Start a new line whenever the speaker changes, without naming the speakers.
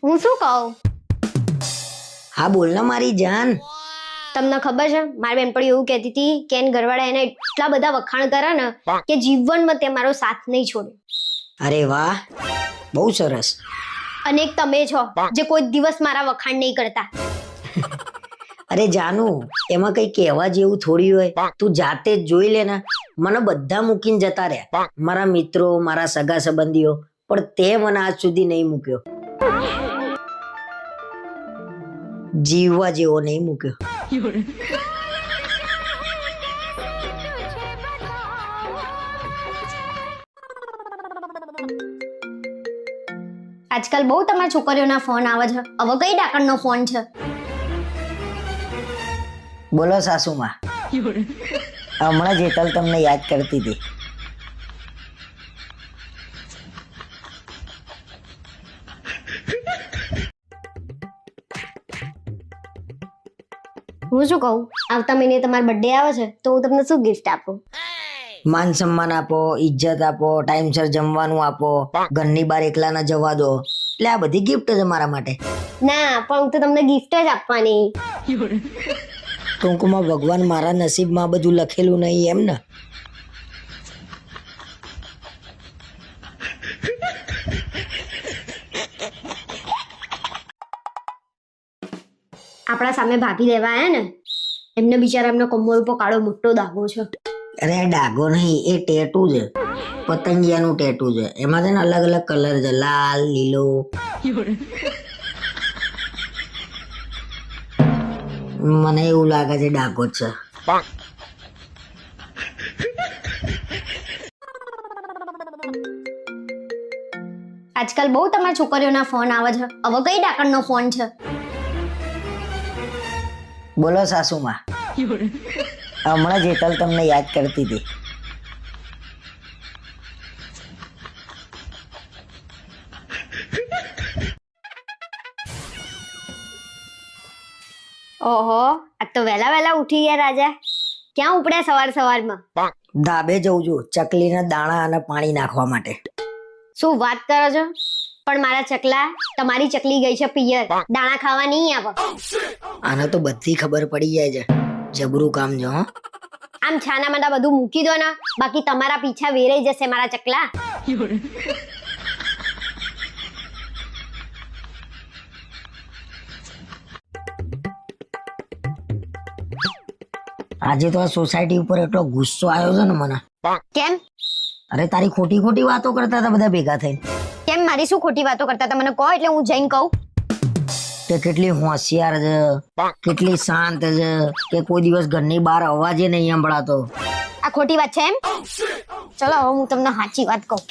હું શું કહું?
હા બોલ ને મારી જાન.
તમને ખબર છે મારી બેનપણી એવું કહેતી હતી કે એન ઘરવાળા એને એટલા બધા વખાણ કરે ને કે જીવનમાં તે મારો સાથ નહીં છોડે.
અરે વાહ, બહુ સરસ.
અને એક તમે છો જે કોઈ દિવસ મારા વખાણ નહીં કરતા.
અરે જાનુ, એમાં કઈ કહેવા જેવું થોડી હોય. તું જાતે જ જોઈ લે ને. મને બધા મૂકીને જતા રહ્યા, મારા મિત્રો, મારા સગા સંબંધીઓ, પણ તે મને આજ સુધી નહીં મૂક્યો. જીવવા જેવો નહીં મૂક્યો.
આજકાલ બહુ તમારા છોકરીઓના ફોન આવે છે. હવે કઈ ડાકણનો ફોન છે?
બોલો સાસુમાં. હમણાં જેતલ તમને યાદ કરતી હતી.
હું શું કહું, આવતા મહિને તમારો બર્થડે આવે છે તો હું તમને શું ગિફ્ટ આપું?
માન સન્માન આપો, ઇજ્જત આપો, ટાઈમસર જમવાનું આપો, ઘરની બહાર એકલા ના જવા દો. એટલે આ બધી ગિફ્ટ છે મારા માટે.
ના, પણ હું તો તમને ગિફ્ટ જ આપવાની.
ટૂંકમાં ભગવાન મારા નસીબમાં બધું લખેલું નહીં એમ ને.
આપણા સામે ભાભી લેવા આયા ને, એમને બિચારા એમનો કમર ઉપર કાળો મોટો દાગો છે.
અરે ડાઘો નહીં, એ ટેટુ છે. પતંગિયાનું ટેટુ છે. એમાં છે ને અલગ અલગ કલર છે, લાલ, લીલો. મને એવું લાગે છે ડાઘો જ છે.
આજકાલ બહુ તમારા છોકરીઓના ફોન આવે છે. હવે કઈ ડાકણનો ફોન છે?
બોલો સાસુમાં. હમણાં જેતલ તમને યાદ કરતી હતી.
ઓહો, આજ તો વહેલા વહેલા ઉઠી ગયા રાજા. ક્યાં ઉપડ્યા સવાર સવારમાં?
ધાબે જઉં છું ચકલીના દાણા અને પાણી નાખવા માટે.
શું વાત કરો છો? પણ મારા ચકલા, તમારી ચકલી ગઈ છે પિયર, દાણા ખાવા નહીં આવે.
આને તો બધી ખબર પડી જાય છે. જબરું કામ છે હો.
આમ છાના માના બધું મૂકી દો ને, બાકી તમારા પીછા વેરાઈ જશે મારા ચકલા.
આજે તો આ સોસાયટી ઉપર એટલો ગુસ્સો આવ્યો છે ને મને.
કેમ?
અરે તારી ખોટી ખોટી વાતો કરતા હતા બધા ભેગા થઈને.
કેમ મારી શું ખોટી વાતો કરતા હતા? મને કહો એટલે હું જઈને કહું.
કે કેટલી હોશિયાર છે, કેટલી શાંત છે, કે કોઈ દિવસ ઘરની બહાર અવાજે નહીં સંભળાતો.
આ ખોટી વાત છે એમ? ચલો હવે હું તમને સાચી વાત કહું.